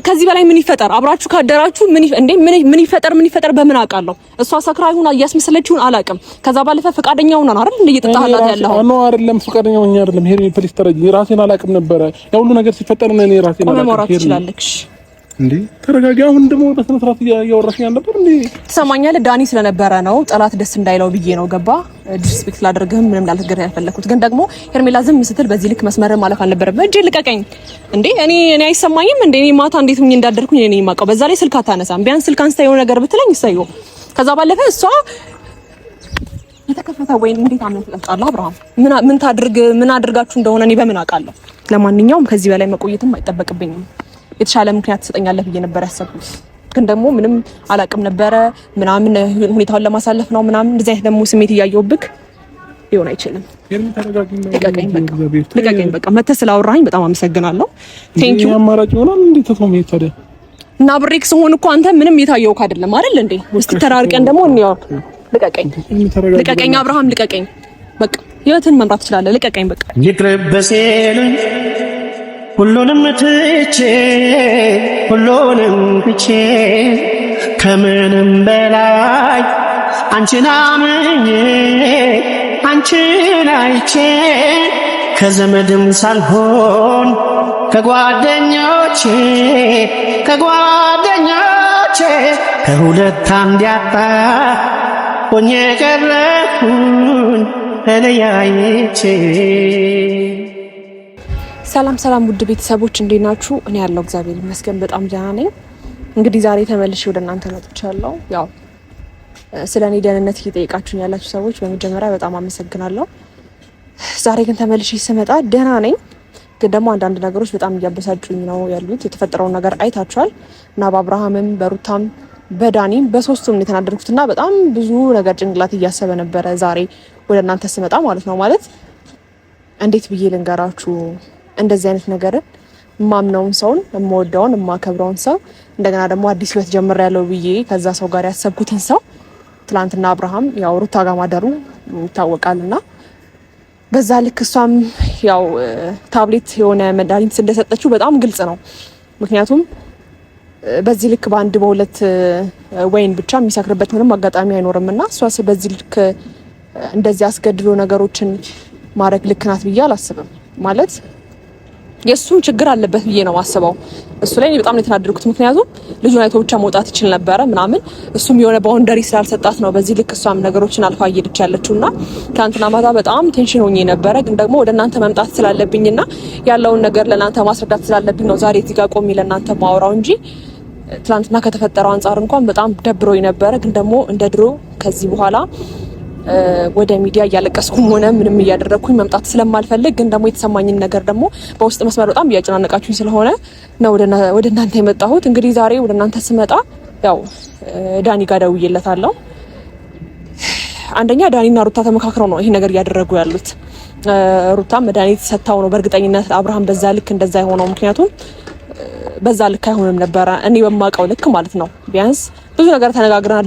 ከዚህ በላይ ምን ይፈጠር? አብራችሁ ካደራችሁ ምን ይፈጠር በምን አውቃለሁ? እሷ ሰክራ ይሁን እያስመሰለችውን አላውቅም። ከዛ ባለፈ ፈቃደኛ ሆና ነው አይደል እየተጣጣላት ያለው? ነው አይደለም? ፈቃደኛ ሆኛ አይደለም። ሄሪ ፕሊስ ተረጂ። ራሴን አላውቅም ነበረ ያው ሁሉ ነገር ሲፈጠር ነው እኔ ራሴን አላውቅም። ማውራት ትችላለሽ እንዴ? ተረጋጋ። አሁን ደግሞ በስነ ስርዓት እያወራሽ ነበር እንዴ? ትሰማኛለህ? ዳኒ ስለነበረ ነው ጠላት ደስ እንዳይለው ብዬ ነው ገባ። ዲስፔክት ላደርግህም ምንም ላልተገር ያልፈለኩት ግን ደግሞ ሄርሜላ ዝም ስትል በዚህ ልክ መስመር ማለፍ አልነበረም። እጄ ልቀቀኝ እንዴ! እኔ አይሰማኝም እንዴ? እኔ ማታ እንዴት ሆኜ እንዳደርኩኝ እኔ የማውቀው። በዛ ላይ ስልክ አታነሳም። ቢያንስ ስልክ አንስታ የሆነ ነገር ብትለኝ ይሰዩ። ከዛ ባለፈ እሷ የተከፈተ ወይን እንዴት አመን ትጠጣለህ? አብርሃም ምን አድርጋችሁ እንደሆነ እኔ በምን አውቃለሁ? ለማንኛውም ከዚህ በላይ መቆየትም አይጠበቅብኝም። የተሻለ ምክንያት ትሰጠኛለህ ብዬ ነበር ያሰብኩት፣ ግን ደግሞ ምንም አላውቅም ነበረ ምናምን ሁኔታውን ለማሳለፍ ነው ምናምን እንደዚህ አይነት ደግሞ ስሜት እያየሁብክ ሊሆን አይችልም። ልቀቀኝ በቃ። መተህ ስላወራኸኝ በጣም አመሰግናለሁ። ቴንክ ዩ። አማራጭ ይሆናል እንዴ ተቶሜ ታዲያ እና ብሬክስ ሆነ እኮ አንተ ምንም የታየውክ አይደለም አይደል እንዴ? እስቲ ተራርቀን ደግሞ እንየው። ልቀቀኝ አብርሃም ልቀቀኝ። በቃ ህይወትን መምራት ትችላለህ። ልቀቀኝ በቃ። ይቅርበሴል ሁሉንም ትቼ ከምንም በላይ አንቺን አምኜ አንቺን አይቼ ከዘመድም ሳልሆን ከጓደኞቼ ከሁለት አንድ ያጣ ሆኜ ቀረሁኝ ተለያይቼ። ሰላም ውድ ቤተሰቦች እንዴት ናችሁ? እኔ ያለው እግዚአብሔር ይመስገን በጣም ደህና ነኝ። እንግዲህ ዛሬ ተመልሼ ወደ እናንተ መጥቻለሁ። ያው ስለኔ ደህንነት እየጠየቃችሁኝ ያላችሁ ሰዎች በመጀመሪያ በጣም አመሰግናለሁ። ዛሬ ግን ተመልሼ ስመጣ ደህና ነኝ፣ ግን ደግሞ አንዳንድ ነገሮች በጣም እያበሳጩኝ ነው ያሉት። የተፈጠረውን ነገር አይታችኋል እና በአብርሃምም በሩታም በዳኒም በሶስቱም የተናደድኩትና በጣም ብዙ ነገር ጭንቅላት እያሰበ ነበረ ዛሬ ወደ እናንተ ስመጣ ማለት ነው። ማለት እንዴት ብዬ ልንገራችሁ? እንደዚህ አይነት ነገርን ማምነውን ሰውን የምወደውን የማከብረውን ሰው እንደገና ደግሞ አዲስ ህይወት ጀምሬያለሁ ብዬ ከዛ ሰው ጋር ያሰብኩትን ሰው ትላንትና አብርሃም ያው ሩታ ጋር ማደሩ ይታወቃልና በዛ ልክ እሷም ያው ታብሌት የሆነ መድኃኒት እንደሰጠችው በጣም ግልጽ ነው። ምክንያቱም በዚህ ልክ በአንድ በሁለት ወይን ብቻ የሚሰክርበት ምንም አጋጣሚ አይኖርምና እሷስ በዚህ ልክ እንደዚህ አስገድዶ ነገሮችን ማድረግ ልክ ናት ብዬ አላስብም። ማለት የሱ ችግር አለበት ብዬ ነው ማስበው። እሱ ላይ በጣም የተናደድኩት ምክንያቱም ልጁን አይቶ ብቻ መውጣት ይችል ነበረ ምናምን፣ እሱም የሆነ ባውንደሪ ስላልሰጣት ነው በዚህ ልክ እሷም ነገሮችን አልፋ እየሄደች ያለችውና ትናንትና ማታ በጣም ቴንሽን ሆኜ ነበረ። ግን ደግሞ ወደ እናንተ መምጣት ስላለብኝና ያለውን ነገር ለእናንተ ማስረዳት ስላለብኝ ነው ዛሬ እዚህ ጋር ቆሜ ለእናንተ ማወራው እንጂ ትናንትና ከተፈጠረው አንጻር እንኳን በጣም ደብሮኝ ነበረ። ግን ደግሞ እንደ ድሮ ከዚህ በኋላ ወደ ሚዲያ እያለቀስኩም ሆነ ምንም እያደረኩኝ መምጣት ስለማልፈልግ ግን ደግሞ የተሰማኝን ነገር ደግሞ በውስጥ መስመር በጣም እያጨናነቃችሁኝ ስለሆነ ነው ወደ እናንተ የመጣሁት። እንግዲህ ዛሬ ወደ እናንተ ስመጣ ያው ዳኒ ጋር ደውዬለታለሁ። አንደኛ ዳኒና ሩታ ተመካክረው ነው ይሄ ነገር እያደረጉ ያሉት። ሩታ መድኃኒት ሰጥታው ነው በእርግጠኝነት አብርሃም በዛ ልክ እንደዛ የሆነው። ምክንያቱም በዛ ልክ አይሆንም ነበረ እኔ በማውቀው ልክ ማለት ነው። ቢያንስ ብዙ ነገር ተነጋግረን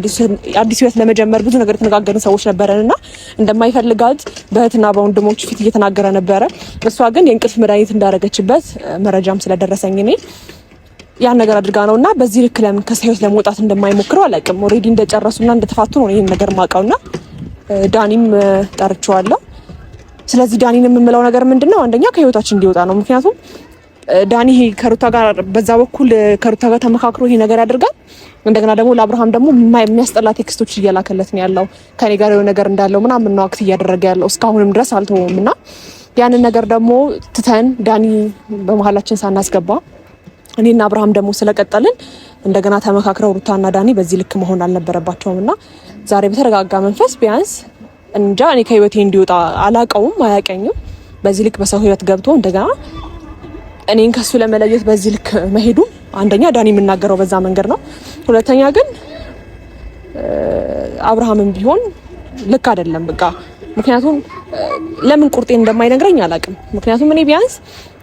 አዲስ ህይወት ለመጀመር ብዙ ነገር ተነጋገርን ሰዎች ነበረንና እንደማይፈልጋት በእህትና በወንድሞች ፊት እየተናገረ ነበረ። እሷ ግን የእንቅልፍ መድኃኒት እንዳደረገችበት መረጃም ስለደረሰኝ እኔ ያን ነገር አድርጋ ነውና በዚህ ልክ ለምን ከህይወት ለመውጣት እንደማይሞክረው አላውቅም። ኦሬዲ እንደጨረሱና እንደተፋቱ ነው ይሄን ነገር ማውቀውና ዳኒም ጠርቼዋለሁ። ስለዚህ ዳኒን የምምለው ነገር ምንድነው? አንደኛ ከህይወታችን እንዲወጣ ነው። ምክንያቱም ዳኒ ከሩታ ጋር በዛ በኩል ከሩታ ጋር ተመካክሮ ይሄ ነገር ያደርጋል። እንደገና ደግሞ ለአብርሃም ደግሞ የሚያስጠላ ቴክስቶች እያላከለት ነው ያለው። ከኔ ጋር የሆነ ነገር እንዳለው ምናምን ነው አክት እያደረገ ያለው እስካሁንም ድረስ አልተወውምና ያንን ነገር ደግሞ ትተን ዳኒ በመሀላችን ሳናስገባ እኔና አብርሃም ደግሞ ስለቀጠልን እንደገና ተመካክረው ሩታና ዳኒ በዚህ ልክ መሆን አልነበረባቸውምና ዛሬ በተረጋጋ መንፈስ ቢያንስ እንጃ እኔ ከህይወቴ እንዲወጣ አላቀውም አያቀኝም። በዚህ ልክ በሰው ህይወት ገብቶ እንደገና እኔን ከሱ ለመለየት በዚህ ልክ መሄዱ አንደኛ ዳኒ የምናገረው በዛ መንገድ ነው። ሁለተኛ ግን አብርሃምም ቢሆን ልክ አይደለም በቃ። ምክንያቱም ለምን ቁርጤን እንደማይነግረኝ አላውቅም። ምክንያቱም እኔ ቢያንስ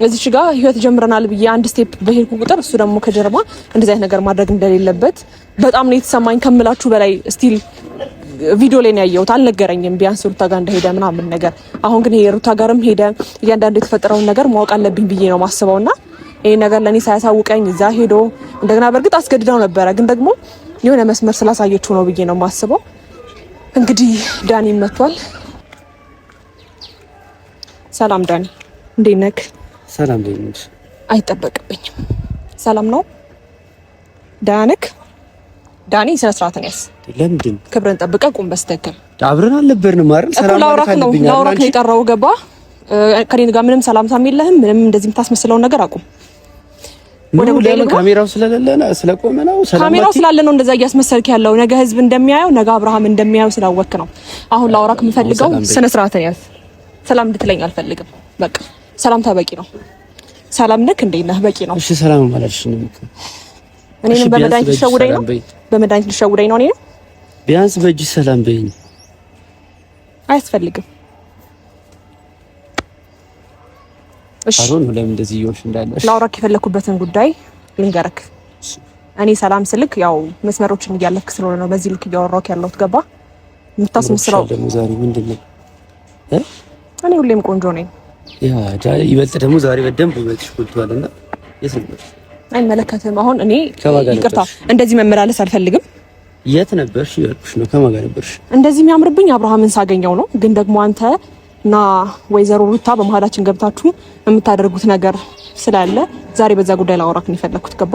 እዚች ጋር ህይወት ጀምረናል ብዬ አንድ ስቴፕ በሄድኩ ቁጥር እሱ ደግሞ ከጀርባ እንደዚህ አይነት ነገር ማድረግ እንደሌለበት በጣም ነው የተሰማኝ ከምላችሁ በላይ። ስቲል ቪዲዮ ላይ ነው ያየሁት፣ አልነገረኝም ቢያንስ ሩታ ጋር እንደሄደ ምናምን ነገር። አሁን ግን የሩታ ጋርም ሄደ እያንዳንዱ የተፈጠረውን ነገር ማወቅ አለብኝ ብዬ ነው ማስበውና ይሄ ነገር ለኔ ሳያሳውቀኝ እዛ ሄዶ እንደገና በእርግጥ አስገድደው ነበረ፣ ግን ደግሞ የሆነ መስመር ስላሳየችው ነው ብዬ ነው የማስበው። እንግዲህ ዳኒ መጥቷል። ሰላም ዳኒ፣ እንዴት ነህ? ሰላም ነኝ። አይጠበቅብኝም። ሰላም ነው ዳንክ? ዳኒ ስነ ስርዓትን ያዝ። ለምንድን ክብርን ጠብቀህ ቁም። በስተክል አብረን አልነበርንም አይደል? ሰላም ላውራክ ነው የጠራው። ገባ? ከኔ ጋር ምንም ሰላምታም የለህም። ምንም እንደዚህ የምታስመስለውን ነገር አቁም። ወደ ለምን ካሜራው ስለሌለና ስለቆመ ነው? ካሜራው ስላለ ነው እንደዛ እያስመሰልክ ያለው። ነገ ህዝብ እንደሚያየው፣ ነገ አብርሃም እንደሚያየው ስላወክ ነው። አሁን ላውራክ የምፈልገው ስነ ስርዓትን ያዝ። ሰላም እንድትለኝ አልፈልግም። በቃ ሰላምታ በቂ ነው። ሰላም ነክ እንዴት ነህ? በቂ ነው። እሺ ሰላም ማለትሽ ነው። እኔንም በመድኃኒት ልትሸውደኝ ነው? በመድኃኒት ልትሸውደኝ ነው? እኔ ቢያንስ በእጅ ሰላም በይኝ። አያስፈልግም። እሺ አሁን ለምን እንደዚህ ይወሽ እንዳለሽ ላውራክ የፈለኩበትን ጉዳይ ልንገርክ። እኔ ሰላም ስልክ ያው መስመሮችን እያለፍክ ስለሆነ ነው በዚህ ልክ እያወራሁክ ያለሁት። ገባ? የምታስመስለው ደግሞ ዛሬ ምንድነው? እኔ ሁሌም ቆንጆ ነኝ። ያ ይበልጥ ደግሞ ዛሬ በደንብ ውበትሽ ጎልቷልና የሰማሽ አይመለከትም። አሁን እኔ ይቅርታ እንደዚህ መመላለስ አልፈልግም። የት ነበርሽ? ይልኩሽ ነው ከማን ጋር ነበርሽ? እንደዚህ የሚያምርብኝ አብርሃምን ሳገኘው ነው። ግን ደግሞ አንተ እና ወይዘሮ ሩታ በመሀላችን ገብታችሁ የምታደርጉት ነገር ስላለ ዛሬ በዛ ጉዳይ ላወራክ ነው የፈለኩት። ገባ?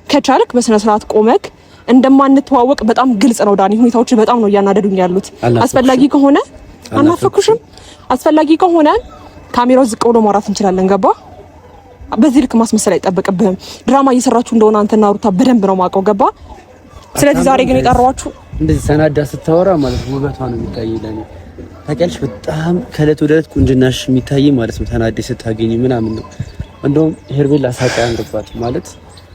ከቻልክ በስነ ስርዓት ቆመክ እንደማንተዋወቅ በጣም ግልጽ ነው ዳኒ። ሁኔታዎች በጣም ነው እያናደዱኝ ያሉት። አስፈላጊ ከሆነ አናፈኩሽም። አስፈላጊ ከሆነ ካሜራው ዝቅ ብሎ ማውራት እንችላለን። ገባ? በዚህ ልክ ማስመሰል አይጠበቅብህም። ድራማ እየሰራችሁ እንደሆነ አንተና ሩታ በደንብ ነው ማውቀው። ገባ? ስለዚህ ዛሬ ግን የጠራዋችሁ እንደዚህ ሰናዳ ስታወራ ማለት ውበቷ ነው የሚታየኝ ለኔ። ታውቂያለሽ፣ በጣም ከእለት ወደ እለት ቁንጅናሽ የሚታይ ማለት ነው። ተናደሽ ስታገኝ ምናምን ነው። እንደውም ሄርሜላ ሳቃ ያምርባት ማለት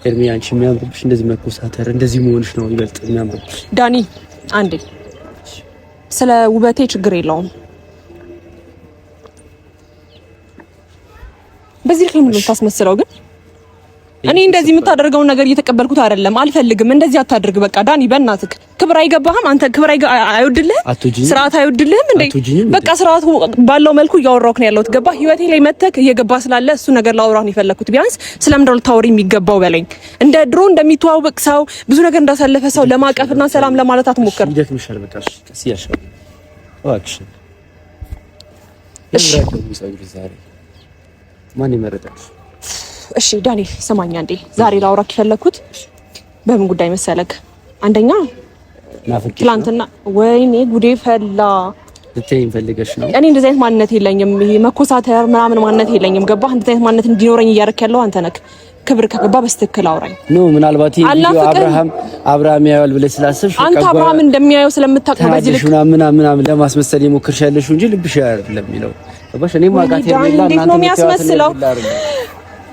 ሄርሜ፣ አንቺ የሚያምርብሽ እንደዚህ መኮሳተር እንደዚህ መሆንሽ ነው ይበልጥ የሚያምርብሽ። ዳኒ አንዴ ስለ ውበቴ ችግር የለውም። በዚህ ልክ ነው የምታስመስለው። ግን እኔ እንደዚህ የምታደርገውን ነገር እየተቀበልኩት አይደለም። አልፈልግም። እንደዚህ አታድርግ። በቃ ዳኒ በእናትህ ክብር አይገባህም። አንተ ክብር አይወድልህም፣ ስርዓት አይወድልህም እንዴ? በቃ ስርዓቱ ባለው መልኩ እያወራሁህ ነው ያለሁት። ገባህ? ህይወቴ ላይ መተክ እየገባ ስላለ እሱ ነገር ላወራህ ነው የፈለኩት። ቢያንስ ስለምንድን ነው ልታወሪ የሚገባው በለኝ። እንደ ድሮ እንደሚተዋወቅ ሰው ብዙ ነገር እንዳሳለፈ ሰው ለማቀፍና ሰላም ለማለት አትሞክር። ይደክምሻል። በቃ ቀስ እያልሽ እባክሽ። እሺ ማን ይመረጣል? እሺ ዳኒ ሰማኛ እንዴ፣ ዛሬ ላውራክ የፈለኩት በምን ጉዳይ መሰለክ? አንደኛ ትላንትና ወይኔ ጉዴ ፈላ ልትይኝ ፈልገሽ ነው? እኔ እንደዚህ አይነት ማንነት የለኝም። ይሄ መኮሳተር ምናምን ማንነት የለኝም። ገባህ? እንደዚህ አይነት ማንነት እንዲኖረኝ እያደረክ ያለው አንተ ነህ። ክብር ከገባ በስትክክል አውራኝ ነው። ምናልባት ይሄ ቪዲዮ አብርሃም ያያል ብለሽ ስላሰብሽ አንተ አብርሃም እንደሚያየው ስለምታውቅ በዚህ ልክ ምናምን ለማስመሰል የሞክርሽ ያለሽ እንጂ ልብሽ አይደለም የሚለው ገባሽ? እኔ ማጋት ሄርሜላ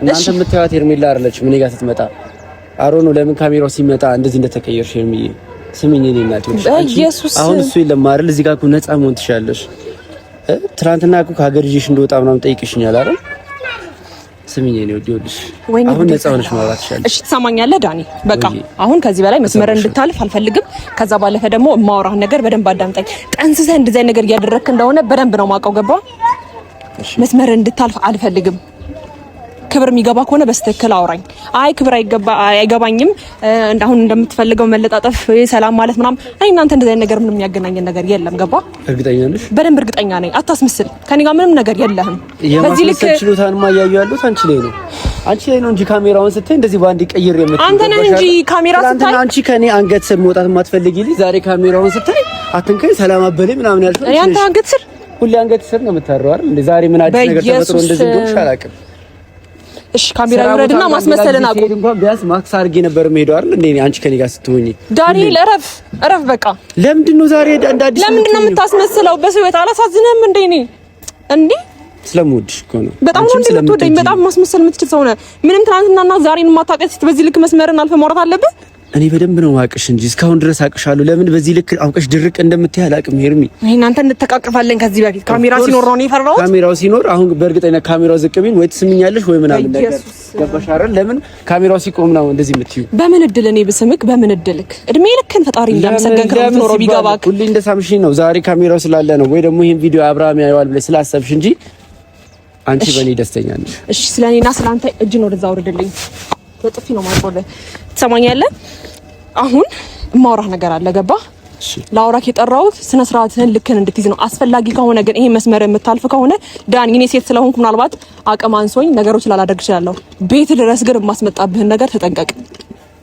እናንተ የምታዩት ሄርሜላ አይደለችም። እኔ ጋር ስትመጣ አሮ ነው። ለምን ካሜራው ሲመጣ እንደዚህ እንደተቀየርሽ ሄርሜዬ ስሚኝ። እኔ እናት አሁን እሱ የለም አይደል? እዚህ ጋር እኮ ነፃ መሆን ትችያለሽ። ትናንትና እኮ ከሀገር ይዤሽ እንደወጣ ምናምን ጠይቅሽኛል አይደል? ስሚኝ እኔ ወዲውልሽ አሁን ነፃ ሆነሽ ማውራት ትችያለሽ። እሺ ትሰማኛለህ ዳኒ? በቃ አሁን ከዚህ በላይ መስመር እንድታልፍ አልፈልግም። ከዛ ባለፈ ደግሞ የማወራህ ነገር በደንብ አዳምጠኝ። ጠንስሰህ እንደዚህ አይነት ነገር እያደረግክ እንደሆነ በደንብ ነው የማውቀው። ገባ? መስመር እንድታልፍ አልፈልግም። ክብር የሚገባ ከሆነ በስተክል አውራኝ። አይ ክብር አይገባኝም አሁን እንደምትፈልገው መለጣጠፍ ሰላም ማለት ምናምን አይ እናንተ እንደዚህ አይነት ነገር ምንም የሚያገናኘን ነገር የለም። ገባ? እርግጠኛ ነሽ? በደንብ እርግጠኛ ነኝ። አታስመስል። ከኔ ጋር ምንም ነገር የለህም። በዚህ ልክ ችሎታን ማያዩ ያሉት አንቺ ላይ ነው እንጂ ካሜራውን ስታይ እንደዚህ ባንዲ ቀይር የምትል አንተ ነህ እንጂ ካሜራ ስታይ አንቺ ከኔ አንገት ስር መውጣት የማትፈልጊ ልጅ ዛሬ ካሜራውን ስታይ አትንከኝ ሰላም አበለኝ ምናምን ያልሽው እኔ አንተ አንገት ስር ሁሌ አንገት ስር ነው የምታረው አይደል? እንደ ዛሬ ምን አዲስ ነገር ተፈጥሮ እንደዚህ እንደሆንሽ አላውቅም። እሺ ካሜራ ይወረድና ማስመሰልን አቁም። እንኳን ቢያንስ ማክስ አድርጌ ነበር የምሄደው አይደል እንዴ? አንቺ ከኔ ጋር ስትሆኚ ዳንኤል እረፍ በቃ። ለምንድን ነው ዛሬ እንደ አዲስ ለምንድን ነው የምታስመስለው? በሰውት አላሳዝንም እንዴ? እኔ እንዴ ስለምወድሽ እኮ ነው። በጣም ነው እንደምትወደኝ። በጣም ማስመሰል የምትችል ሰው ነህ። ምንም ትናንትናና ዛሬን የማታውቀት በዚህ ልክ መስመርን አልፈ ማውራት አለብህ። እኔ በደንብ ነው ማውቅሽ እንጂ እስካሁን ድረስ አውቅሻለሁ። ለምን በዚህ ልክ አውቀሽ ድርቅ እንደምትይ አላውቅም ሄርሚ። እናንተ እንተቃቀፋለን ከዚህ በፊት ካሜራ ሲኖር ነው የፈራሁት። ካሜራው ሲኖር አሁን በእርግጠኝነት ካሜራው ዝቅ ቢል ወይ ትስሚኛለሽ ወይ ምናምን ነገር ገባሽ አይደል? ለምን ካሜራው ሲቆም ነው እንደዚህ የምትይው? በምን እድል እኔ ብስምክ በምን እድልክ እድሜ ልክን ፈጣሪ እንዳመሰገንክ ነው የምትኖረው። ቢገባክ ሁሌ እንደሳምሽኝ ነው። ዛሬ ካሜራው ስላለ ነው ወይ ደግሞ ይሄን ቪዲዮ አብርሃም ያየዋል ብለሽ ስላሰብሽ እንጂ አንቺ በእኔ ደስተኛ ነሽ። እሺ ስለኔና ስላንተ እጅን ወደዛ አውርድልኝ። በጥፊ ነው ማጥቆልህ። ትሰማኛለህ? አሁን የማወራህ ነገር አለ ገባ? ላውራክ የጠራሁት ስነ ስርዓትህን ልክን እንድትይዝ ነው። አስፈላጊ ከሆነ ግን ይሄ መስመር የምታልፍ ከሆነ ዳን እኔ ሴት ስለሆንኩ ምናልባት አቅም አንሶኝ ነገሮች ላላደርግ እችላለሁ። ቤት ድረስ ግን የማስመጣብህን ነገር ተጠንቀቅ።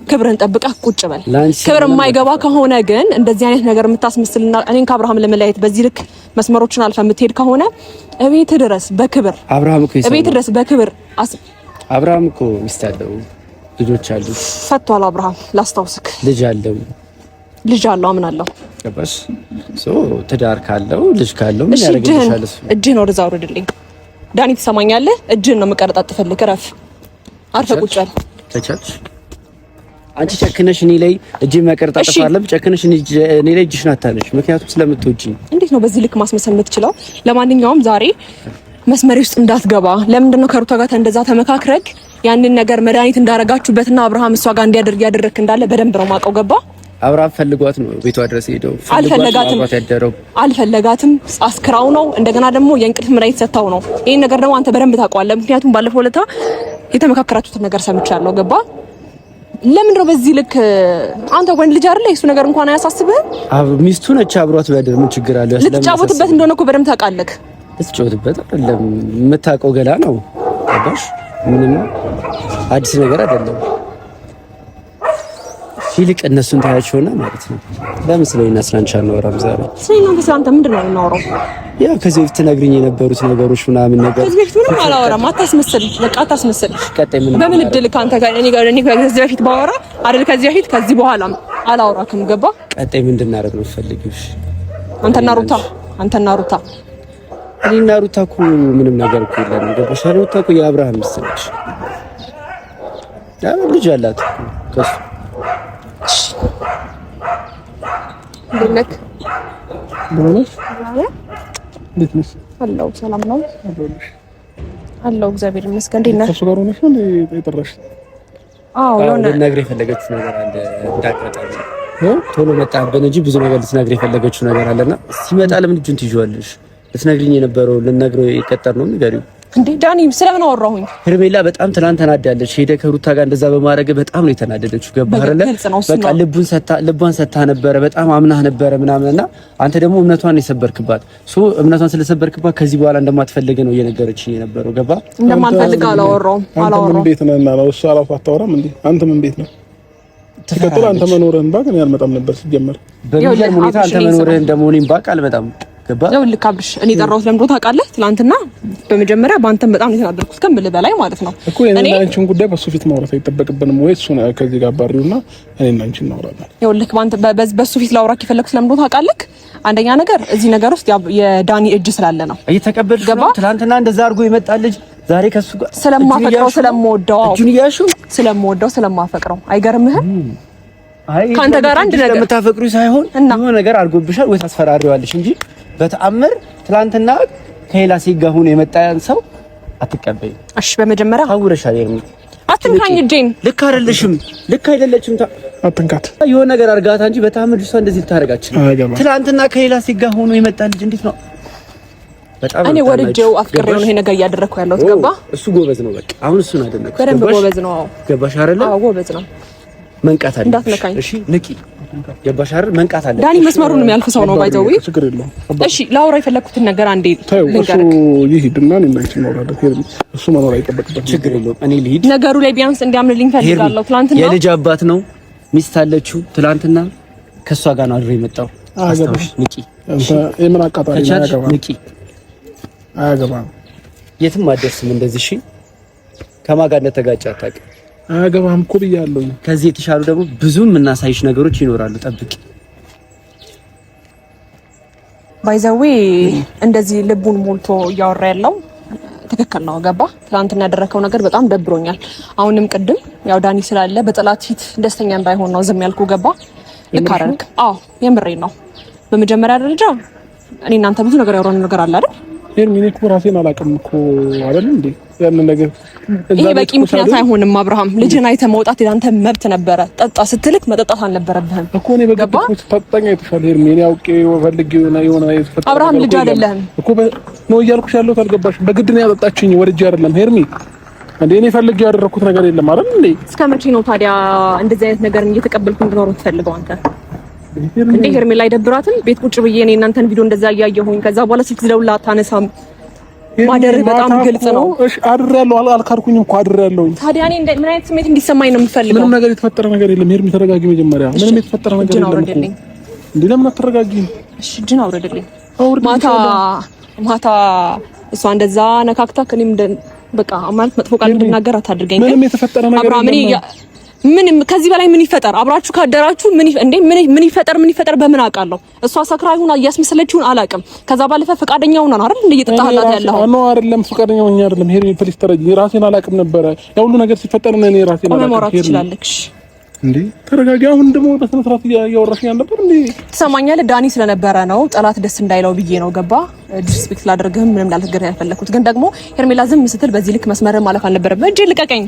ክብርን ጠብቀህ ቁጭ በል። ክብር የማይገባ ከሆነ ግን እንደዚህ አይነት ነገር የምታስመስልና እኔን ከአብርሃም ለመለያየት በዚህ ልክ መስመሮችን አልፈ የምትሄድ ከሆነ እቤት ድረስ በክብር አብርሃም እኮ እቤት ድረስ በክብር አብርሃም እኮ ሚስት አለው፣ ልጆች አሉት። ፈቷል። አብርሃም ላስታውስክ ልጅ አለው አምናለሁ። ገባሽ? ትዳር ካለው ልጅ ካለው ምን ያደርግልሻል? እጅህን ወደዛ አውርድልኝ ዳኒ። ትሰማኛለህ? እጅህን ነው የምቀረጣጥፍልህ። እረፍ፣ አርፈህ ቁጭ በል። ተቻች አንቺ ጨክነሽ እኔ ላይ እጅ መቀረጣጥፍ አለም። ጨክነሽ እኔ ላይ እጅሽን አታነሽ፣ ምክንያቱም ስለምትወጂኝ። እንዴት ነው በዚህ ልክ ማስመሰል የምትችለው? ለማንኛውም ዛሬ መስመሬ ውስጥ እንዳትገባ። ለምንድን ነው ከሩታ ጋር እንደዛ ተመካክረክ ያንን ነገር መድኃኒት እንዳረጋችሁበትና አብርሃም እሷ ጋር እንዲያደርግ ያደረክ እንዳለ በደንብ ነው ማውቀው። ገባ? አብርሃም ፈልጓት ነው ቤቷ ድረስ ሄደው አልፈለጋትም። አስክራው ነው እንደገና ደግሞ የእንቅልፍ መድኃኒት ሰጥታው ነው። ይሄን ነገር ደግሞ አንተ በደንብ ታውቀዋለህ፣ ምክንያቱም ባለፈው ዕለት የተመካከራችሁትን ነገር ሰምቻለሁ። ገባ? ለምን ነው በዚህ ልክ አንተ ወንድ ልጅ አይደለ? እሱ ነገር እንኳን አያሳስብህም? ሚስቱ ነች፣ አብሯት ቢያደር ምን ችግር አለ? ልትጫወትበት እንደሆነ እኮ በደንብ ታውቃለህ። ልትጫወትበት አይደለም፣ የምታውቀው ገላ ነው። ገባሽ? ምንም አዲስ ነገር አይደለም። ይልቅ እነሱን ታያቸውና ማለት ነው። ለምን ስለኔና ስላንቺ አናወራም ዛሬ? ስለኔና ስላንተ ምንድን ነው የምናወራው? ያው ከዚህ በፊት ትነግሪኝ የነበሩት ነገሮች ምናምን ነገር ከዚህ በፊት ምንም አላወራም። አታስመስል፣ በቃ አታስመስል። ቀጣይ ምን በምን እድል ካንተ ጋር እኔ ከዚህ በፊት ባወራ አይደል? ከዚህ በፊት ከዚህ በኋላም አላወራክም። ገባ? ቀጣይ ምን እንድናደርግ ነው ፈልጊው? አንተና ሩታ እኔና ሩታ እኮ ምንም ነገር እኮ የለንም። ገባሽ? ሩታ እኮ የአብርሃም ሚስት ነች። ያው ልጅ አላት ከሱ አለው። ሰላም ነው አለው። እግዚአብሔር ይመስገን። እንዴት ነህ? ከሱ ጋር ሆነሽ ነው የጠራሽ? አዎ የሆነ ልትነግሪኝ የፈለገችው ነገር አለ። እንዳትመጣ ቶሎ መጣብን እንጂ ብዙ ነገር ልትነግሪኝ የፈለገችው ነገር አለና ሲመጣ ለምን እጁን ትይዣለሽ? ልትነግሪኝ የነበረው ልትነግረው የቀጠርነው ንገሪው። እንዴ ዳኒ ስለምን አወራሁኝ? ሄርሜላ በጣም ትናንት ተናዳለች። ሄደ ከሩታ ጋር እንደዛ በማድረግ በጣም ነው የተናደደችው። ገባህ አይደለ? በቃ ልቧን ሰታ ነበረ፣ በጣም አምናህ ነበረ ምናምንና አንተ ደግሞ እምነቷን የሰበርክባት። እምነቷን ስለሰበርክባት ከዚህ በኋላ እንደማትፈልግ ነው እየነገረችኝ የነበረው። ገባህ? እንደማልፈልግ አላወራሁም። ምን ቤት ነህና ነው እሱ አላፋ አታወራም እንዴ? አንተ ምን ቤት ነው? ትከተል አንተ መኖርህን ባቅ ነው ያልመጣም ነበር ሲጀመር። በሚገርም ሁኔታ አንተ መኖርህን ደግሞ እኔም ባቅ አልመጣም። ያው ልክ አብርሽ እኔ ጠራሁት ለምዶ ታውቃለህ? ትናንትና በመጀመሪያ በአንተም በጣም የተናደድኩት ከምልህ በላይ ማለት ነው። እኮ እኔ አንቺን ጉዳይ በሱ ፊት ማውራት አይጠበቅብንም ወይ? እሱ ነው ከዚህ ጋር ባሪውና እኔና አንቺ እናወራለን። ያው ልክ ባንተ በሱ ፊት ላውራክ የፈለኩት ለምዶ ታውቃለህ? አንደኛ ነገር እዚህ ነገር ውስጥ የዳኒ እጅ ስላለ ነው። እየተቀበልሽ ነው። ትናንትና እንደዛ አድርጎ ይመጣል ልጅ ዛሬ ከሱ ጋር ስለማፈቅረው ስለምወደው እጁን እያሹ ስለምወደው ስለማፈቅረው አይገርምህም? ካንተ ጋር አንድ ነገር ስለምታፈቅሩ ሳይሆን የሆነ ነገር አድርጎብሻል ወይ ታስፈራሪዋለሽ እንጂ በተአምር ትላንትና ከሌላ ሴት ጋር ሆኖ የመጣያን ሰው አትቀበይ። እሺ በመጀመሪያ አውረሻል። የርሚ አትንካኝ እጄን። ልክ አይደለሽም፣ ልክ አይደለችም። አትንካት። የሆነ ነገር አድርጋታ እንጂ በተአምር እሷ እንደዚህ ልታረጋችን። ትላንትና ከሌላ ሴት ጋር ሆኖ የመጣ ልጅ እንዴት ነው? በጣም እኔ ወድጄው አፍቅሬው ነው ይሄ ነገር እያደረኩ ያለሁት። ገባ? እሱ ጎበዝ ነው። በቃ አሁን እሱን አይደለም በደንብ ጎበዝ ነው። ገባሽ አይደለ? አዎ ጎበዝ ነው። መንቃት አለ። እንዳትነካኝ እሺ ንቂ። ገባሽ አይደል? መንቃት አለ። ዳኒ መስመሩን የሚያልፍ ሰው ነው ባይዘው። ችግር የለውም። እሺ ላውራ የፈለኩትን ነገር አንዴ ልንገርህ። እሱ ይሄድና እኔ እናንቺ እናወራለን። እሱ መኖር አይጠበቅበትም። ችግር የለውም። እኔ ልሂድ። ነገሩ ላይ ቢያንስ እንዲያምንልኝ ፈልጋለሁ። ትናንትና የልጅ አባት ነው፣ ሚስት አለችው። ትናንትና ከሷ ጋር ነው አድሮ የመጣው። አስታውሽ። ንቂ። የምን አቃጣሪ ነው? ያገባ ንቂ። አያገባም። የትም አትደርስም እንደዚህ። እሺ ከማን ጋር እንደተጋጨ አታውቅም። አያገባም እኮ ብያለሁ። ከዚህ የተሻሉ ደግሞ ብዙ የምናሳይሽ ነገሮች ይኖራሉ። ጠብቂ። ባይዘዌ እንደዚህ ልቡን ሞልቶ እያወራ ያለው ትክክል ነው። ገባ? ትናንትና ያደረከው ነገር በጣም ደብሮኛል። አሁንም ቅድም ያው ዳኒ ስላለ በጠላት ፊት ደስተኛ እንዳይሆን ነው ዝም ያልኩ። ገባ? ልክ አደረክ። አዎ የምሬን ነው። በመጀመሪያ ደረጃ እኔ እናንተ ብዙ ነገር ያወራነው ነገር አለ አይደል? ሄርሚኔ እኮ ራሴን አላውቅም እኮ አይደል እንዴ? ያንን ነገር ይሄ በቂ ምክንያት አይሆንም። አብርሃም ልጅን አይተህ መውጣት የአንተ መብት ነበረ። ጠጣ ስትልክ መጠጣት አልነበረብህም እኮ። እኔ በገባኩት ታጣኛ የተሻለ ሄርሚኔ አውቄ ፈልጌው የሆነ የተፈጠረ አብርሃም ልጅ አይደለም እኮ ነው እያልኩሽ ያለሁት። አልገባሽም? በግድ ነው ያጠጣችኝ፣ ወድጄ አይደለም ሄርሚ። እንዴ እኔ ፈልጌ ያደረኩት ነገር የለም አይደል እንዴ? እስከ መቼ ነው ታዲያ እንደዚህ አይነት ነገር እየተቀበልኩ እንድኖር የምትፈልገው አንተ? እንዴ ሄርሜላ አይደብራትም? ቤት ቁጭ ብዬ እኔ እናንተን ቪዲዮ እንደዛ እያየሁኝ ከዛ በኋላ ስልክ ደውላ አታነሳም። ማደር በጣም ግልጽ ነው። እሺ አድሬያለሁ አልካድኩኝም እኮ አድሬያለሁኝ። ታዲያ እኔ ምን አይነት ስሜት እንዲሰማኝ ነው የምፈልገው? ምንም ነገር የተፈጠረ ነገር የለም። ሄርሜ ተረጋጊ መጀመሪያ። ምንም የተፈጠረ ነገር የለም። እንዴ ለምን አትረጋጊም? እሺ እጅን አውርድልኝ። ማታ እሷ እንደዛ ነካክታ ከኔም በቃ ማለት መጥፎ ቃል እንድናገር አታድርገኝ። ምንም የተፈጠረ ነገር የለም። ምንም ከዚህ በላይ ምን ይፈጠር? አብራችሁ ካደራችሁ ምን ይፈጠር በምን አውቃለሁ? እሷ ሰክራ ይሁን እያስመሰለችውን አላውቅም። ከዛ ባለፈ ፈቃደኛ ሆና ነው አይደል እየጠጣህላት ያለው? ነው አይደለም? ፈቃደኛ ሆኛ አይደለም። ሄርሜ ፕሊስ ተረጂ። ራሴን አላውቅም ነበረ ያ ሁሉ ነገር ሲፈጠር እኔ ራሴን አላውቅም። ማውራት ትችላለሽ እንዴ? ተረጋጊ። አሁን ደግሞ በስነ ስርዓት እያወራሽ ነበር እንዴ? ትሰማኛለህ? ዳኒ ስለነበረ ነው ጠላት ደስ እንዳይለው ብዬ ነው ገባ። ዲስሪስፔክት ላደርግህም ምንም ላልተገር ያልፈለኩት ግን ደግሞ ሄርሜላ ዝም ስትል በዚህ ልክ መስመር ማለፍ አልነበረም። እጄ ልቀቀኝ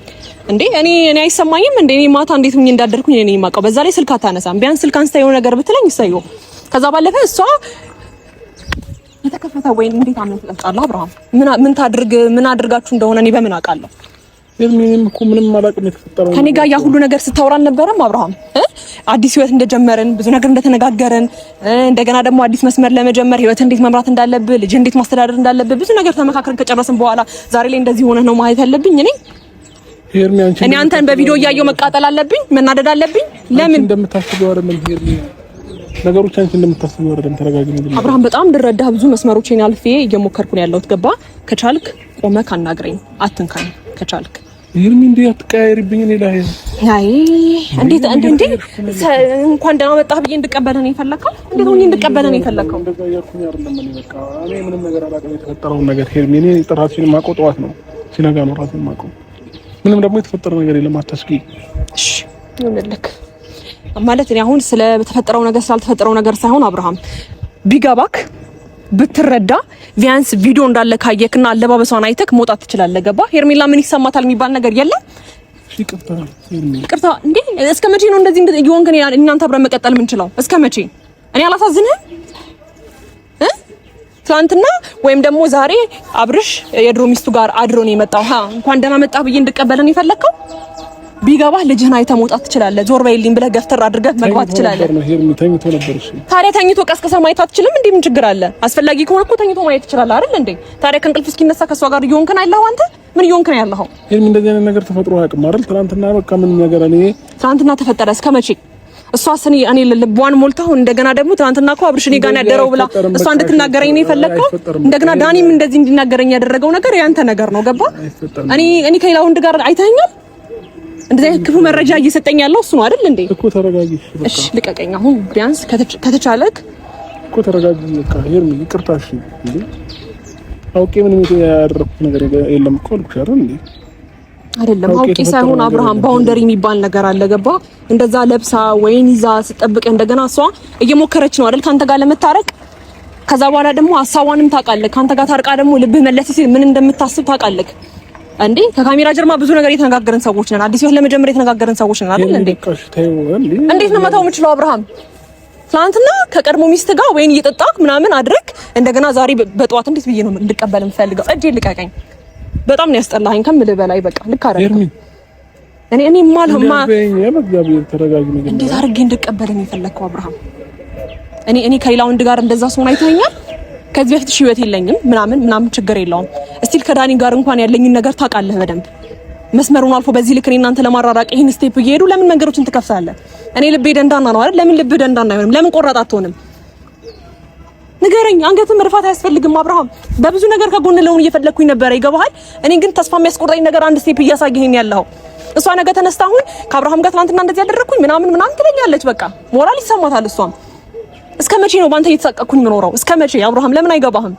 እንዴ! እኔ አይሰማኝም እንዴ? እኔ ማታ እንዴት ሆኜ እንዳደርኩኝ እኔ የማውቀው። በዛ ላይ ስልክ አታነሳም። ቢያንስ ስልክ አንስታ የሆነ ነገር ብትለኝ ይሰዩ። ከዛ ባለፈ እሷ የተከፈተ ወይን እንዴት አምን ትጠጣለህ? አብርሃም ምን ታድርግ ምን አድርጋችሁ እንደሆነ እኔ በምን አውቃለሁ? ምንም እኮ ምንም አላውቅም። የተፈጠረው ከኔ ጋር ያ ሁሉ ነገር ስታወራ አልነበረም አብርሃም? አዲስ ህይወት እንደጀመርን ብዙ ነገር እንደተነጋገርን እንደገና ደግሞ አዲስ መስመር ለመጀመር ህይወት እንዴት መምራት እንዳለብህ ልጅ እንዴት ማስተዳደር እንዳለብህ ብዙ ነገር ተመካከርን ከጨረስን በኋላ ዛሬ ላይ እንደዚህ ሆነህ ነው ማለት ያለብኝ እኔ አንተን በቪዲዮ እያየሁ መቃጠል አለብኝ መናደድ አለብኝ? ለምን እንደምታስበው አይደለም ሄርሜ፣ ነገሮች አንቺ እንደምታስበው አይደለም። ተረጋጊ አብርሃም። በጣም እንድረዳህ ብዙ መስመሮችን አልፌ እየሞከርኩ ነው ያለሁት ገባ። ከቻልክ ቆመህ አናግረኝ፣ አትንካኝ ከቻልክ። ሄርሜ እንዴ አትቀያይርብኝ። እኔ ላይ አይ እንዴት እንኳን ደህና መጣህ ብዬ እንድቀበልህ ነው የፈለከው? እንዴት ሆኜ እንድቀበልህ ነው የፈለከው? እንደዛ ያልኩኝ አይደለም። እኔ በቃ እኔ ምንም ነገር አላውቅም የተፈጠረውን ነገር ሄርሜ። እኔ ጥራችን ማቆ ጠዋት ነው ሲነጋ ነው ራሴን ማቆ። ምንም ደግሞ የተፈጠረ ነገር የለም። አታስቂ እሺ ይሁንልክ ማለት እኔ አሁን ስለተፈጠረው ነገር ስላልተፈጠረው ነገር ሳይሆን አብርሃም ቢገባክ ብትረዳ ቢያንስ ቪዲዮ እንዳለ ካየክና አለባበሷን አይተክ መውጣት ትችላለህ። ገባ? ሄርሜላ ምን ይሰማታል የሚባል ነገር የለም። ይቅርታ እንዴ! እስከ መቼ ነው እንደዚህ እየሆንክ እናንተ አብረን መቀጠል የምንችለው? እስከ መቼ? እኔ አላሳዝንህም? ትናንትና ወይም ደግሞ ዛሬ አብርሽ የድሮ ሚስቱ ጋር አድሮ ነው የመጣው። እንኳን ደህና መጣህ ብዬ እንድቀበልን የፈለከው? ቢገባህ ልጅህን አይተህ መውጣት ትችላለህ። ዞር በይልኝ ብለህ ገፍተር አድርገህ መግባት ትችላለህ። ታዲያ ተኝቶ ቀስቅሰህ ማየት አትችልም እንዴ? ምን ችግር አለ? አስፈላጊ ከሆነ እኮ ተኝቶ ማየት ትችላለህ አይደል እንዴ? ታዲያ ከእንቅልፍ እስኪነሳ ከሷ ጋር እየሆንክ ነው ያለኸው አንተ? ምን እየሆንክ ነው ያለኸው? ይሄን እንደዚህ አይነት ነገር ተፈጥሮ አያውቅም አይደል? ትናንትና በቃ ምን ነገር እኔ ትናንትና ተፈጠረ። እስከ መቼ? እሷስ እኔ ልቧን ሞልታው እንደገና ደግሞ ትናንትና እኮ አብርሽ እኔ ጋር ያደረው ብላ እሷ እንድትናገረኝ ነው የፈለከው። እንደገና ዳኒም እንደዚህ እንዲናገረኝ ያደረገው ነገር ያንተ ነገር ነው። ገባ? እኔ ከሌላ ወንድ ጋር አይተኸኛል? እንደዚህ ክፉ መረጃ እየሰጠኝ ያለው እሱ ነው አይደል እንዴ? እኮ ተረጋጊ። እሺ ልቀቀኝ። አሁን ቢያንስ ከተቻለክ እኮ ተረጋጊ። በቃ ሄርሜ ይቅርታ። እሺ እንዴ አውቄ ምንም ያደረኩት ነገር የለም እኮ አልኩሽ አይደል እንዴ? አይደለም አውቄ ሳይሆን አብርሃም ባውንደሪ የሚባል ነገር አለ። ገባ? እንደዛ ለብሳ ወይን ይዛ ስጠብቅ እንደገና እሷ እየሞከረች ነው አይደል ካንተ ጋር ለመታረቅ። ከዛ በኋላ ደግሞ ሀሳቧንም ታውቃለህ። ካንተ ጋር ታርቃ ደግሞ ልብህ መለስ ሲል ምን እንደምታስብ ታውቃለህ እንዴ? ከካሜራ ጀርባ ብዙ ነገር የተነጋገርን ሰዎች ነን። አዲስ ህይወት ለመጀመር የተነጋገርን ሰዎች ነን አይደል እንዴ? እንዴት ነው መታው የምችለው አብርሃም? ትናንትና ከቀድሞ ሚስት ጋር ወይን እየጠጣክ ምናምን አድረክ እንደገና ዛሬ በጠዋት እንዴት ብዬ ነው እንድቀበል የምፈልገው? እጄ ልቀቀኝ። በጣም ነው ያስጠላኸኝ ከምልህ በላይ በቃ ልክ አይደለም። እኔ ማልማ እንዴት አድርጌ እንድቀበል ነው የፈለከው አብርሃም? እኔ ከሌላ ወንድ ጋር እንደዛ ሰውን አይተኸኛል? ከዚህ በፊት ህይወት የለኝም ምናምን ችግር የለውም። እስቲል ከዳኒ ጋር እንኳን ያለኝን ነገር ታውቃለህ በደንብ። መስመሩን አልፎ በዚህ ልክ እኔ እናንተ ለማራራቅ ይሄን ስቴፕ እየሄዱ ለምን መንገዶችን ትከፍታለህ? እኔ ልቤ ደንዳና ነው አይደል? ለምን ልብ ደንዳና አይሆንም? ለምን ቆራጥ አትሆንም? ንገረኝ። አንገትም መርፋት አያስፈልግም አብርሃም። በብዙ ነገር ከጎን ለውን እየፈለኩኝ ነበር፣ ይገባሃል? እኔ ግን ተስፋ የሚያስቆርጠኝ ነገር አንድ ስቴፕ እያሳየኸኝ ያለው እሷ ነገ ተነስታ አሁን ከአብርሃም ጋር ትናንትና እንደዚህ ያደረኩኝ ምናምን ትለኛለች። በቃ ሞራል ይሰማታል እሷም። እስከ መቼ ነው ባንተ እየተሳቀቅኩኝ የምኖረው? እስከ መቼ አብርሃም? ለምን አይገባህም?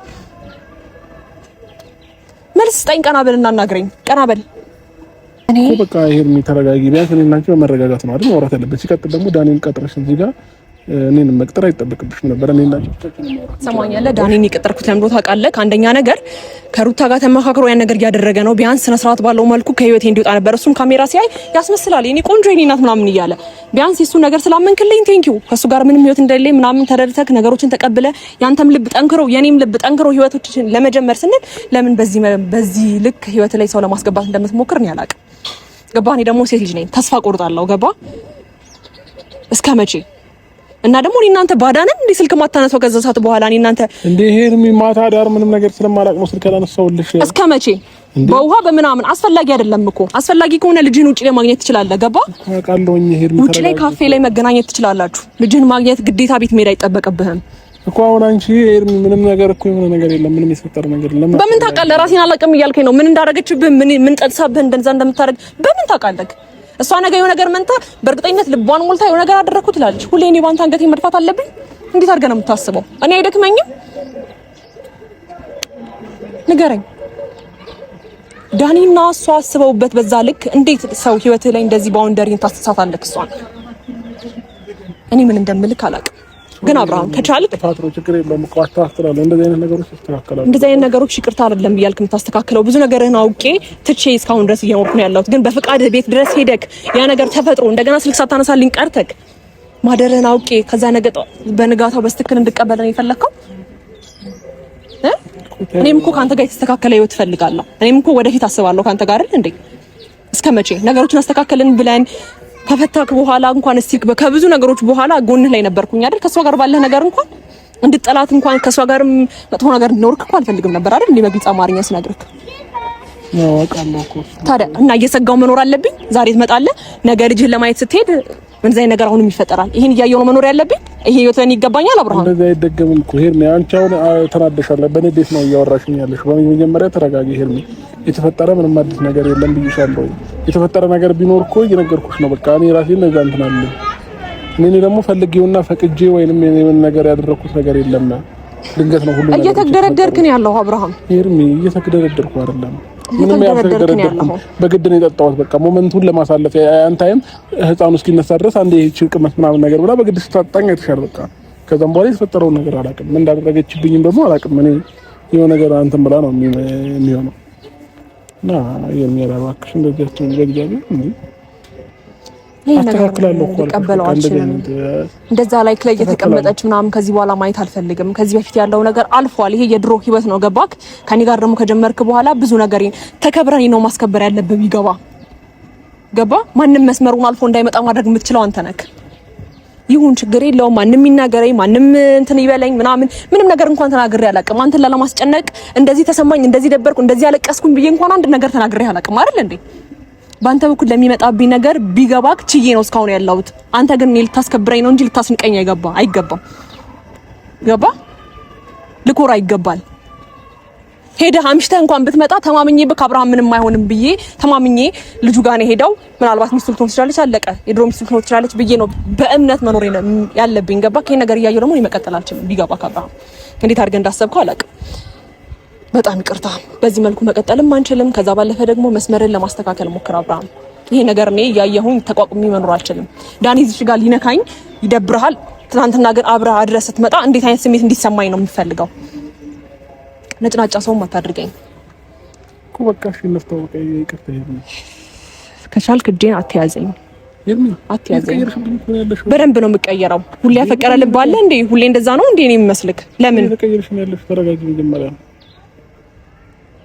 መልስ ስጠኝ። ቀና በል እና አናግረኝ። ቀና በል። እኔ በቃ ሄርሜ ተረጋጊ። ቢያንስ እኔ እና አንቺ መረጋጋት ነው አይደል ማውራት ያለበት። ሲቀጥል ደግሞ ዳኒን ቀጥረሽ እዚህ ጋር እኔን መቅጠር አይጠበቅብሽም ነበር። እኔ እና ሰማኛለህ። ዳኒን የቀጠርኩት ለምን ታውቃለህ? አንደኛ ነገር ከሩታ ጋር ተመካክሮ ያን ነገር እያደረገ ነው። ቢያንስ ስነ ስርዓት ባለው መልኩ ከህይወቴ እንዲወጣ ነበር። እሱም ካሜራ ሲያይ ያስመስላል የኔ ቆንጆ የኔ እናት ምናምን እያለ ቢያንስ እሱ ነገር ስላመንክልኝ ቴንኪው። ከሱ ጋር ምንም ህይወት እንደሌለኝ ምናምን ተረድተክ ነገሮችን ተቀብለ ያንተም ልብ ጠንክሮ የኔም ልብ ጠንክሮ ህይወቶችን ለመጀመር ስንል ለምን በዚህ ልክ ህይወት ላይ ሰው ለማስገባት እንደምትሞክር ነው ያላቀ ገባ። እኔ ደግሞ ሴት ልጅ ነኝ፣ ተስፋ ቆርጣለሁ ገባ። እስከ መቼ እና ደግሞ እኔ እናንተ ባዳነን እንዴ ስልክ ማታነሳው ከዛ ሰዓት በኋላ እኔ እናንተ እንዴ ሄርሚ ማታ ዳር ምንም ነገር ስለማላቅ ነው ስልክ አላነሳውልሽ። እስከ መቼ በውሃ በምናምን አስፈላጊ አይደለም እኮ። አስፈላጊ ከሆነ ልጅህን ውጪ ላይ ማግኘት ትችላለህ ገባ። አውቃለሁኝ ሄርሚ ውጪ ላይ ካፌ ላይ መገናኘት ትችላላችሁ። ልጅህን ማግኘት ግዴታ ቤት መሄድ አይጠበቅብህም እኮ። አሁን አንቺ ሄርሚ ምንም ነገር እኮ የሆነ ነገር የለም፣ ምንም የተፈጠረ ነገር የለም። በምን ታውቃለህ? ራሴን አላውቅም እያልከኝ ነው። ምን እንዳደረገችብህ ምን ጠጥሳብህ እንደዛ እንደምታደርግ በምን ታውቃለህ? እሷ ነገ የሆነ ነገር መንታ በእርግጠኝነት ልቧን ሞልታ የሆነ ነገር አደረኩ ትላለች። ሁሌ እኔ ባንተ አንገቴ መድፋት አለብኝ? እንዴት አድርገህ ነው የምታስበው? እኔ አይደክመኝም? ንገረኝ። ዳኒና እሷ አስበውበት በዛ ልክ እንዴት ሰው ህይወት ላይ እንደዚህ ባውንደሪን ታስተሳታለህ? እሷን እኔ ምን እንደምልክ አላውቅም፣ ግን አብርሃም ከቻልክ ተፋጥሮ ችግር የለውም እኮ አስተካክላለሁ። እንደዚህ አይነት ነገሮች ይስተካከላሉ። እንደዚህ አይነት ነገሮች ይቅርታ አይደለም እያልክ የምታስተካክለው ብዙ ነገርህን አውቄ ትቼ እስካሁን ድረስ እየኖርኩ ነው ያለሁት። ግን በፍቃድህ ቤት ድረስ ሄደክ ያ ነገር ተፈጥሮ እንደገና ስልክ ሳታነሳልኝ ቀርተክ ማደርህን አውቄ ከዛ ነገ በንጋታው በስትክክል እንድቀበለን የፈለከው እኔም እኮ ካንተ ጋር የተስተካከለ ህይወት እፈልጋለሁ። እኔም እኮ ወደፊት አስባለሁ ካንተ ጋር አይደል እንዴ? እስከመቼ ነገሮችን አስተካከልን ብለን ከፈታክ በኋላ እንኳን እስቲ ከብዙ ነገሮች በኋላ ጎንህ ላይ ነበርኩኝ አይደል? ከሷ ጋር ባለ ነገር እንኳን እንድጠላት እንኳን ከሷ ጋርም መጥፎ ነገር እንድኖርክ እንኳን አልፈልግም ነበር አይደል? እንዴ በግልጽ አማርኛ ስነግርክ ነው አውቃለሁ እኮ። ታዲያ እና እየሰጋው መኖር አለብኝ? ዛሬ ትመጣለህ፣ ነገ ልጅህን ለማየት ስትሄድ ምን ዘይ ነገር አሁንም ይፈጠራል። ይሄን እያየሁ ነው መኖር ያለብኝ? ይሄ ህይወት ለኔ ይገባኛል? አብርሃም እንደዛ አይደገምም እኮ ሄርሚ። አንቺ አሁን ተናደሻለሽ፣ በንዴት ነው እያወራሽኝ ያለሽ። በመጀመሪያ ተረጋጊ ሄርሚ። የተፈጠረ ምንም አዲስ ነገር የለም ብዬሻለሁ። የተፈጠረ ነገር ቢኖር እኮ እየነገርኩሽ ነው። በቃ እኔ ራሴን ነዛ እንትን አለ እኔ ደግሞ ፈልጌውና ፈቅጄ ወይንም የምን ነገር ያደረኩት ነገር የለም። ድንገት ነው ሁሉ ነገር። እየተደረደርክ ነው ያለው አብርሃም። ሄርሚ እየተደረደርኩ አይደለም፣ ምንም ያልተደረደርኩ በግድ ነው የጠጣሁት። በቃ ሞመንቱን ለማሳለፍ ያን ታይም ህፃኑ እስኪነሳ ድረስ አንዴ ችርቅመት ምናምን ነገር ብላ በግድ ስታጣኝ አይተሻል። በቃ ከዛም በኋላ የተፈጠረውን ነገር አላውቅም፣ ምን እንዳደረገችብኝም ደግሞ አላውቅም። እኔ የሆነ ነገር አንተም ብላ ነው የሚሆነው እና የሚያራባክሽ እንደዚህ አትሁን በእግዚአብሔር እንዴ። አስተካክላለሁ እኮ እንደዛ ላይ ክለይ የተቀመጠች ምናምን ከዚህ በኋላ ማየት አልፈልግም። ከዚህ በፊት ያለው ነገር አልፏል። ይሄ የድሮ ህይወት ነው ገባክ? ከኔ ጋር ደግሞ ከጀመርክ በኋላ ብዙ ነገር ተከብረን ነው ማስከበር ያለብህ። ይገባ ገባ? ማንም መስመሩን አልፎ እንዳይመጣ ማድረግ የምትችለው አንተ ነህ። ይሁን ችግር የለውም። ማንም ይናገረኝ ማንም እንትን ይበለኝ ምንም ነገር እንኳን ተናግሬ አላውቅም። አንተን ላለማስጨነቅ እንደዚህ ተሰማኝ፣ እንደዚህ ደበርኩ፣ እንደዚህ ያለቀስኩኝ ብዬ እንኳን አንድ ነገር ተናግሬ አላውቅም አይደል እንዴ? ባንተ በኩል ለሚመጣብኝ ነገር ቢገባክ ችዬ ነው እስካሁን ያለሁት። አንተ ግን ልታስከብረኝ ነው እንጂ ልታስንቀኝ አይገባም። ገባ? ልኮራ ይገባል። ሄደህ አምሽተህ እንኳን ብትመጣ ተማምኜብህ አብርሃም ምንም አይሆንም ብዬ ተማምኜ ልጁ ጋር ነው ሄደው ምናልባት ሚስቱ ልትሆን ትችላለች፣ አለቀ። የድሮ ሚስቱ ልትሆን ትችላለች ብዬ ነው በእምነት መኖር ያለብኝ። ገባ? ከኔ ነገር እያየሁ ደግሞ መቀጠል አልችልም። ቢገባክ አብርሃም እንዴት አድርገህ እንዳሰብከው አላውቅም። በጣም ይቅርታ። በዚህ መልኩ መቀጠልም አንችልም። ከዛ ባለፈ ደግሞ መስመርን ለማስተካከል ሞክር አብርሃም። ይሄ ነገር እኔ ያየሁኝ ተቋቁሚ መኖር አልችልም። ዳኒ እዚህ ጋር ሊነካኝ ይደብርሃል። ትናንትና ግን አብረህ አድረስ ስትመጣ እንዴት አይነት ስሜት እንዲሰማኝ ነው የምፈልገው? ነጭናጫ ሰውም አታድርገኝ እኮ በቃ እሺ። እንፍታው በቃ ይቅርታ። ከቻልክ እጄን አትያዘኝ፣ አትያዘኝ። በደንብ ነው የምቀየረው። ሁሌ ያፈቀረ ልብ አለ እንዴ? ሁሌ እንደዛ ነው እንዴ? እኔ የሚመስልክ ለምን ተቀየርሽ ነው ያለሽ? ተረጋጊ መጀመሪያ።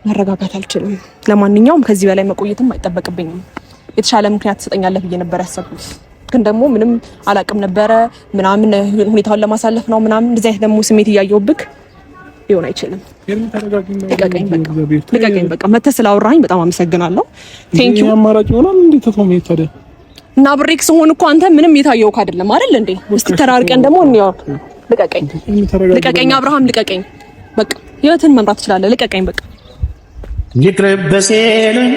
መረጋጋት አልችልም። ለማንኛውም ከዚህ በላይ መቆየትም አይጠበቅብኝም። የተሻለ ምክንያት ትሰጠኛለህ ብዬ ነበር ያሰብኩት፣ ግን ደግሞ ምንም አላቅም ነበረ ምናምን ሁኔታውን ለማሳለፍ ነው ምናምን። እንደዚህ አይነት ደግሞ ስሜት እያየሁብክ ሊሆን አይችልም። ልቀቀኝ በቃ። መተህ ስላወራኸኝ በጣም አመሰግናለሁ። ቴንክ ዩ። አማራጭ ይሆናል እንዴ? ተቶም ይታደ እና ብሬክ ስሆን እኮ አንተ ምንም የታየውክ አይደለም አይደል እንዴ? እስቲ ተራርቀን ደግሞ እንየው። ልቀቀኝ አብርሃም፣ ልቀቀኝ በቃ። ህይወትን መምራት ትችላለህ። ልቀቀኝ በቃ። ይቅርብህ ሲሉኝ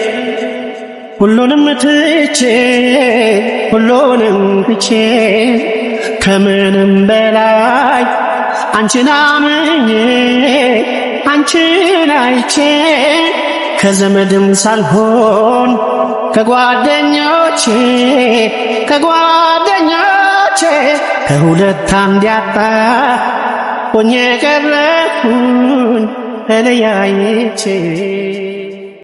ሁሉንም ትቼ ከምንም በላይ አንቺን አምኜ አንቺን አይቼ ከዘመድም ሳልሆን ከጓደኞቼ ከሁለት አንድ ያጣ ሆኜ ቀረሁኝ ተለያይቼ